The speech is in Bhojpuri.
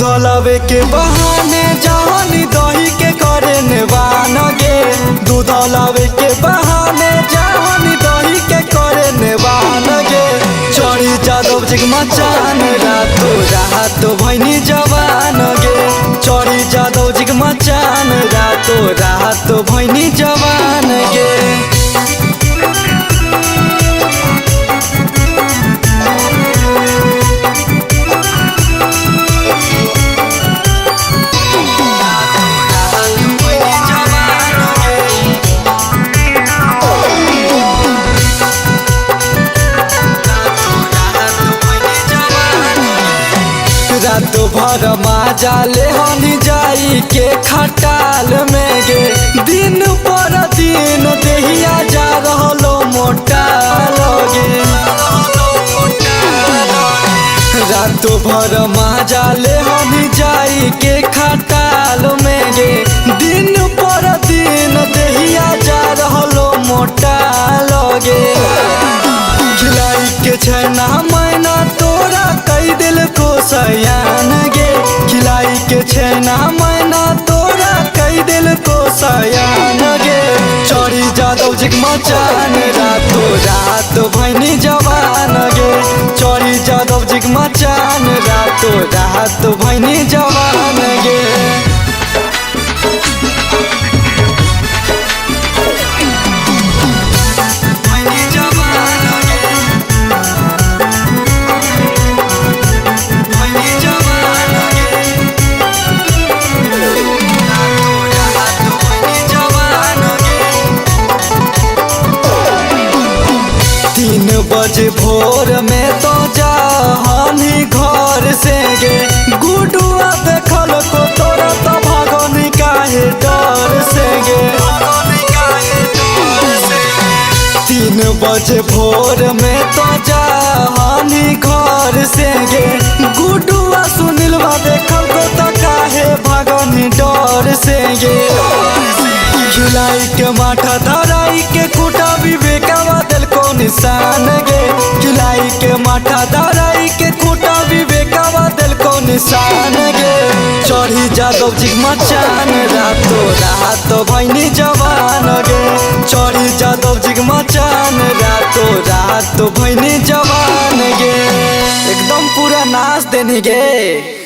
दूध लावे के बहाने जवानी दही के करे नेवान गे। दूध लावे के बहाने जवानी दही के करे नेवान गे। चढ़ी जादव जिगमा चान रातो रात भैनी जवान गे। चढ़ी जादव जिगमा चान रातो रात भैनी जवान गे। रात भर माजा ले हनी जाई के खटाल में गे। दिन पर दिन देहिया जा रहलो मोटा लगे। रात भर माजा ले हनी जाई के खटाल में गे। दिन पर दिन देहिया जा रहलो मोटा लगे। खिलाई के छैना मैना तोरा कई दिल को सयान गे। खिलाई के छैना मैना तोरा कई दिल को सयान गे। चढ़ी जादव जिगमा चान रातो रात भैनी जवान गे। चढ़ी जादव जिगमा चान रातो रात भैनी जवान गे। बजे भोर में तो जा हनी घर से गे। गुडुआ देखल को तोरा तो भागनी काहे डर से गे। 3 बजे भोर में तो जा हनी घर से गे। गुडुआ सुनीलवा देखल को तो काहे भागनी डर से गे। खिलाई के माथा धराई के कुटा विवेकवा दिल को निशान गे। खिलाई के माथा धराई के कुटा विवेकवा दिल को निशान गे। चढ़ी जादव जिगमा चान रातो रात भैनी जवान गे। चढ़ी जादव जिगमा चान रातो रात भैनी जवान गे। एकदम पूरा नाच देनी गे।